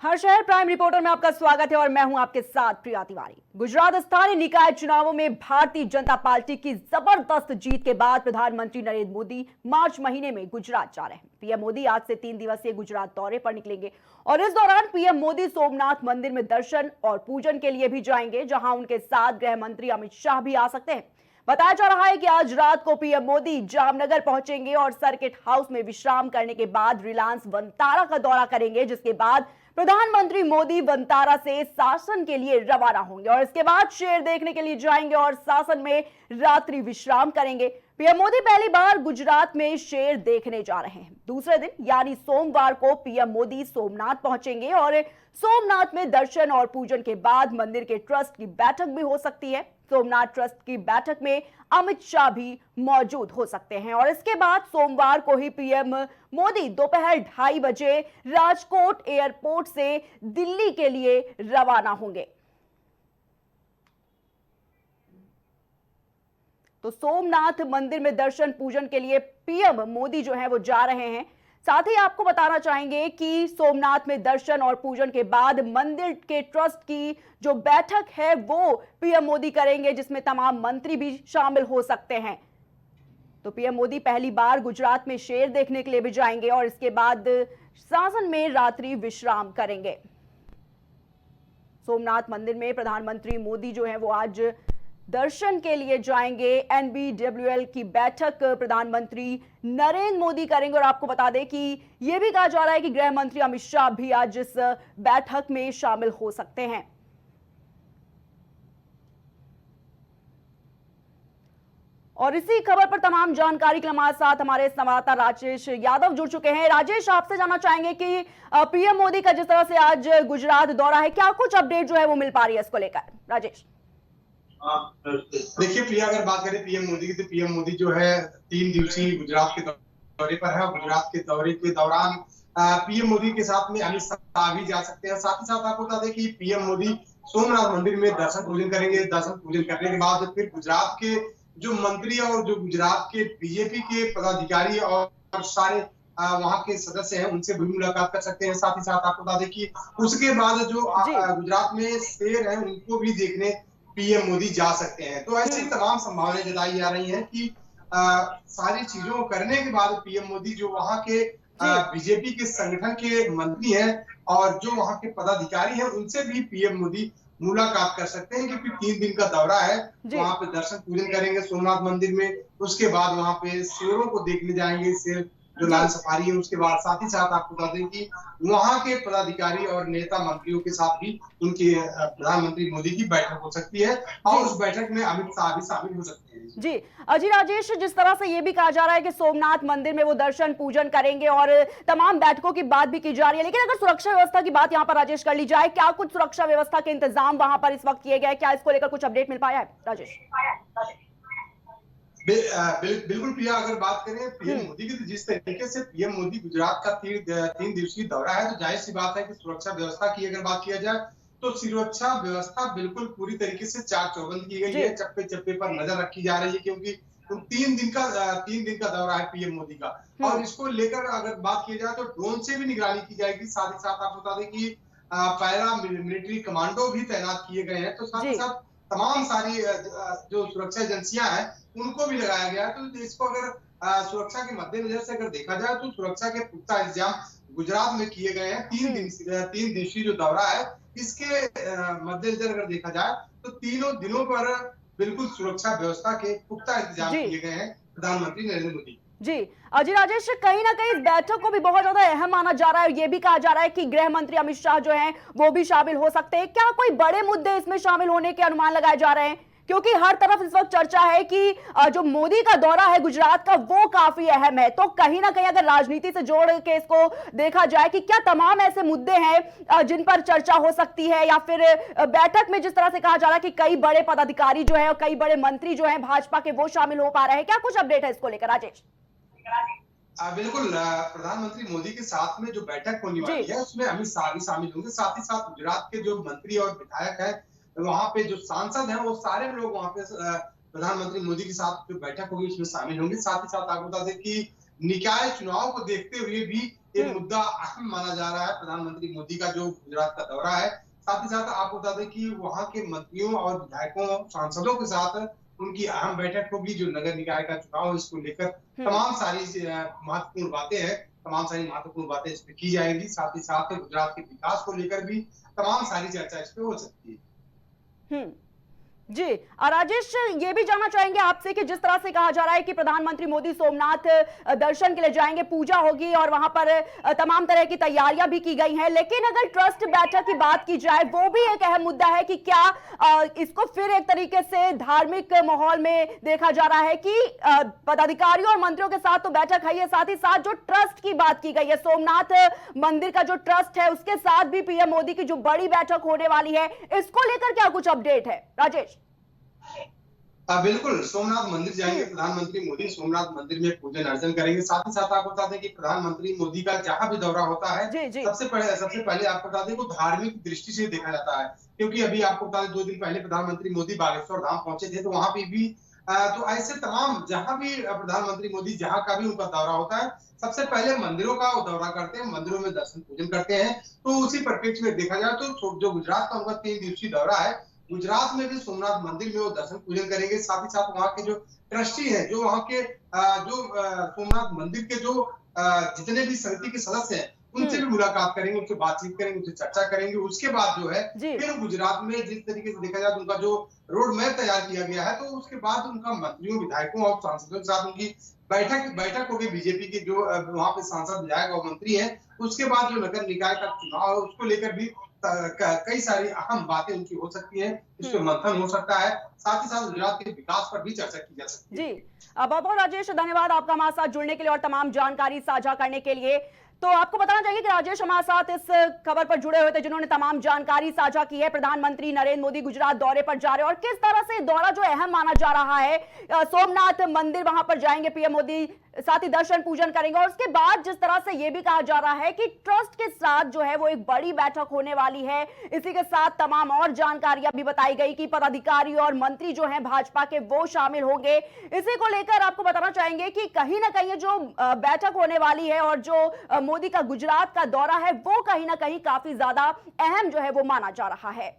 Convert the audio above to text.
हर शहर prime reporter में आपका स्वागत है और मैं हूं आपके साथ प्रिया तिवारी। गुजरात स्थानीय निकाय चुनावों में भारतीय जनता पार्टी की जबरदस्त जीत के बाद प्रधानमंत्री नरेंद्र मोदी मार्च महीने में गुजरात जा रहे हैं। पीएम मोदी आज से 3 दिवसीय गुजरात दौरे पर निकलेंगे और इस दौरान पीएम मोदी सोमनाथ मंदिर में दर्शन और पूजन के लिए भी जाएंगे, जहां उनके साथ गृह मंत्री अमित शाह भी आ सकते हैं। बताया जा रहा है कि आज रात को पीएम मोदी जामनगर पहुंचेंगे और सर्किट हाउस में विश्राम करने के बाद रिलायंस वनतारा का दौरा करेंगे, जिसके बाद प्रधानमंत्री मोदी वनतारा से सासन के लिए रवाना होंगे और इसके बाद शेर देखने के लिए जाएंगे और सासन में रात्रि विश्राम करेंगे। पीएम मोदी पहली बार गुजरात में शेर देखने जा रहे हैं। दूसरे दिन यानी सोमवार को पीएम मोदी सोमनाथ पहुंचेंगे और सोमनाथ में दर्शन और पूजन के बाद मंदिर के ट्रस्ट की बैठक भी हो सकती है। सोमनाथ ट्रस्ट की बैठक में अमित शाह भी मौजूद हो सकते हैं और इसके बाद सोमवार को ही पीएम मोदी दोपहर 2:30 बजे राजकोट एयरपोर्ट से दिल्ली के लिए रवाना होंगे। तो सोमनाथ मंदिर में दर्शन पूजन के लिए पीएम मोदी जो है वो जा रहे हैं। साथ ही आपको बताना चाहेंगे कि सोमनाथ में दर्शन और पूजन के बाद मंदिर के ट्रस्ट की जो बैठक है वो पीएम मोदी करेंगे, जिसमें तमाम मंत्री भी शामिल हो सकते हैं। तो पीएम मोदी पहली बार गुजरात में शेर देखने के लिए भी जाएंगे और इसके बाद सासन में रात्रि विश्राम करेंगे। सोमनाथ मंदिर में प्रधानमंत्री मोदी जो है वो आज दर्शन के लिए जाएंगे। एनबीडब्ल्यूएल की बैठक प्रधानमंत्री नरेंद्र मोदी करेंगे और आपको बता दें कि यह भी कहा जा रहा है कि गृह मंत्री अमित शाह भी आज इस बैठक में शामिल हो सकते हैं। और इसी खबर पर तमाम जानकारी के हमारे साथ हमारे संवाददाता राजेश यादव जुड़ चुके हैं। राजेश, आपसे जानना चाहेंगे कि पीएम मोदी का जिस तरह से आज गुजरात दौरा है, क्या कुछ अपडेट जो है वो मिल पा रही है इसको लेकर? राजेश, देखिए प्रिया, अगर बात करें पीएम मोदी की तो पीएम मोदी जो है 3 दिवसीय गुजरात के दौरे पर है। गुजरात के दौरे के दौरान पीएम मोदी के साथ में अमित शाह भी जा सकते हैं। साथ ही साथ आपको बता दें कि पीएम मोदी सोमनाथ मंदिर में दर्शन पूजन करेंगे। दर्शन पूजन करने के बाद फिर गुजरात के जो मंत्री और जो गुजरात के बीजेपी के पदाधिकारी और सारे वहां के सदस्य हैं उनसे भी मुलाकात कर सकते हैं। साथ ही साथ आपको बता दें कि उसके बाद जो गुजरात में शेर है उनको भी देखने पीएम मोदी जा सकते हैं। तो ऐसी तमाम संभावनाएं जताई जा रही हैं कि सारी चीजों को करने के बाद पीएम मोदी जो वहां के बीजेपी के संगठन के मंत्री हैं और जो वहां के पदाधिकारी हैं उनसे भी पीएम मोदी मुलाकात कर सकते हैं, क्योंकि 3 दिन का दौरा है। वहां पे दर्शन पूजन करेंगे सोमनाथ मंदिर में, उसके बाद वहां पे शेरों को देखने जाएंगे, शेर जो लाल सफारी है उसके बाद। साथ ही साथ आपको बता दें कि वहां के पदाधिकारी और नेता मंत्रियों के साथ भी उनके प्रधानमंत्री मोदी की बैठक हो सकती है और उस बैठक में अमित शाह भी शामिल हो सकते हैं। जी अजी राजेश, जिस तरह से ये भी कहा जा रहा है कि सोमनाथ मंदिर में वो दर्शन पूजन करेंगे और तमाम बैठकों की बात भी की जा रही है, लेकिन अगर सुरक्षा व्यवस्था की बात यहाँ पर राजेश कर ली जाए, क्या कुछ सुरक्षा व्यवस्था के इंतजाम वहां पर इस वक्त किए गए? क्या इसको लेकर कुछ अपडेट मिल पाया है राजेश? बिल्कुल प्रिया, अगर बात करें पीएम मोदी की तो जिस तरीके से पीएम मोदी गुजरात का 3 दिवसीय दौरा है, तो जाहिर सी बात है कि सुरक्षा व्यवस्था की अगर बात किया जाए तो सुरक्षा व्यवस्था बिल्कुल पूरी तरीके से चाक चौबंद की गई है। चप्पे चप्पे पर नजर रखी जा रही है, क्योंकि 3 दिन का दौरा है पीएम मोदी का। और इसको लेकर अगर बात की जाए तो ड्रोन से भी निगरानी की जाएगी। साथ ही साथ आपको बता दें कि पैरा मिलिट्री कमांडो भी तैनात किए गए हैं। तो साथ ही साथ तमाम सारी जो सुरक्षा एजेंसियां हैं उनको भी लगाया गया है। तो इसको अगर सुरक्षा के मद्देनजर से अगर देखा जाए तो सुरक्षा के पुख्ता इंतजाम गुजरात में किए गए हैं। 3 दिवसीय जो दौरा है इसके मद्देनजर अगर देखा जाए तो तीनों दिनों पर बिल्कुल सुरक्षा व्यवस्था के पुख्ता इंतजाम किए गए हैं प्रधानमंत्री नरेंद्र मोदी। जी अजी राजेश, कहीं ना कहीं इस बैठक को भी बहुत ज्यादा अहम माना जा रहा है। ये भी कहा जा रहा है कि गृह मंत्री अमित शाह जो हैं वो भी शामिल हो सकते हैं। क्या कोई बड़े मुद्दे इसमें शामिल होने के अनुमान लगाए जा रहे हैं? क्योंकि हर तरफ इस वक्त चर्चा है कि जो मोदी का दौरा है गुजरात का वो काफी अहम है। तो कहीं ना कहीं अगर राजनीति से जोड़ के इसको देखा जाए कि क्या तमाम ऐसे मुद्दे हैं जिन पर चर्चा हो सकती है, या फिर बैठक में जिस तरह से कहा जा रहा है कि कई बड़े पदाधिकारी जो है और कई बड़े मंत्री जो है भाजपा के वो शामिल हो पा रहे हैं, क्या कुछ अपडेट है इसको लेकर राजेश? बिल्कुल, प्रधानमंत्री मोदी के साथ में जो बैठक होने वाली है उसमें अमित शाह भी शामिल होंगे। साथ ही साथ गुजरात के जो मंत्री और विधायक है, वहां पे जो सांसद हैं वो सारे लोग वहां पे प्रधानमंत्री मोदी के साथ जो बैठक होगी उसमें शामिल होंगे। साथ ही साथ आपको बता दें कि निकाय चुनाव को देखते हुए भी ये मुद्दा अहम माना जा रहा है। प्रधानमंत्री मोदी का जो गुजरात का दौरा है, साथ ही साथ आपको बता दें कि वहां के मंत्रियों और विधायकों, सांसदों के साथ उनकी अहम बैठक होगी, जो नगर निकाय का चुनाव है इसको लेकर तमाम सारी महत्वपूर्ण बातें हैं, तमाम सारी महत्वपूर्ण बातें इस पे की जाएंगी। साथ ही साथ गुजरात के विकास को लेकर भी तमाम सारी चर्चा इस पे हो सकती है। जी, और राजेश, ये भी जानना चाहेंगे आपसे कि जिस तरह से कहा जा रहा है कि प्रधानमंत्री मोदी सोमनाथ दर्शन के लिए जाएंगे, पूजा होगी और वहां पर तमाम तरह की तैयारियां भी की गई हैं, लेकिन अगर ट्रस्ट बैठक की बात की जाए, वो भी एक अहम मुद्दा है कि क्या इसको फिर एक तरीके से धार्मिक माहौल में देखा जा रहा है कि पदाधिकारियों और मंत्रियों के साथ तो बैठक है, साथ ही साथ जो ट्रस्ट की बात की गई है, सोमनाथ मंदिर का जो ट्रस्ट है उसके साथ भी पीएम मोदी की जो बड़ी बैठक होने वाली है, इसको लेकर क्या कुछ अपडेट है राजेश? बिल्कुल, सोमनाथ मंदिर जाएंगे प्रधानमंत्री मोदी, सोमनाथ मंदिर में पूजन अर्चन करेंगे। साथ ही साथ आपको बता दें कि प्रधानमंत्री मोदी का जहां भी दौरा होता है, सबसे पहले आपको बता दें को धार्मिक दृष्टि से देखा जाता है, क्योंकि अभी आपको बता दें 2 दिन पहले प्रधानमंत्री मोदी बागेश्वर धाम पहुंचे थे, तो वहां पे भी तो ऐसे तमाम जहां भी प्रधानमंत्री मोदी जहां का भी उनका दौरा होता है, सबसे पहले मंदिरों का दौरा करते हैं, मंदिरों में दर्शन पूजन करते हैं। तो उसी परिप्रेक्ष्य में देखा जाए तो जो गुजरात का उनका 3 दिवसीय दौरा है, गुजरात में भी सोमनाथ मंदिर में वो दर्शन पूजन करेंगे। साथ ही साथ वहां के जो ट्रस्टी हैं, जो वहां के सोमनाथ मंदिर के जो जितने भी समिति के सदस्य हैं, उनसे भी मुलाकात करेंगे, उनसे बातचीत करेंगे, उनसे चर्चा करेंगे। उसके बाद जो है फिर गुजरात में जिस तरीके से देखा जाए तो उनका जो रोड मैप तैयार किया गया है, तो उसके बाद उनका मंत्रियों, विधायकों और सांसदों के साथ उनकी बैठक होगी। बीजेपी के जो वहां पे सांसद, विधायक और मंत्री हैं, उसके बाद जो नगर निकाय का चुनाव है उसको लेकर भी कई सारी अहम बातें उनकी हो सकती हैं, इस पे मंथन हो सकता है। साथ ही साथ गुजरात के विकास पर भी चर्चा की जा सकती है। जी, बहुत बहुत राजेश, धन्यवाद आपका हमारे साथ जुड़ने के लिए और तमाम जानकारी साझा करने के लिए। तो आपको बताना चाहिए कि राजेश हमारे साथ इस खबर पर जुड़े हुए थे, जिन्होंने तमाम जानकारी साझा की है। प्रधानमंत्री नरेंद्र मोदी गुजरात दौरे पर जा रहे हैं और किस तरह से दौरा जो अहम माना जा रहा है, सोमनाथ मंदिर वहां पर जाएंगे पीएम मोदी, साथ ही दर्शन पूजन करेंगे और उसके बाद जिस तरह से यह भी कहा जा रहा है कि ट्रस्ट के साथ जो है वो एक बड़ी बैठक होने वाली है। इसी के साथ तमाम और जानकारियां भी बताई गई कि पदाधिकारी और मंत्री जो हैं भाजपा के वो शामिल होंगे। इसी को लेकर आपको बताना चाहेंगे कि कहीं ना कहीं जो बैठक होने वाली है और जो मोदी का गुजरात का दौरा है, वो कहीं ना कहीं काफी ज्यादा अहम जो है वो माना जा रहा है।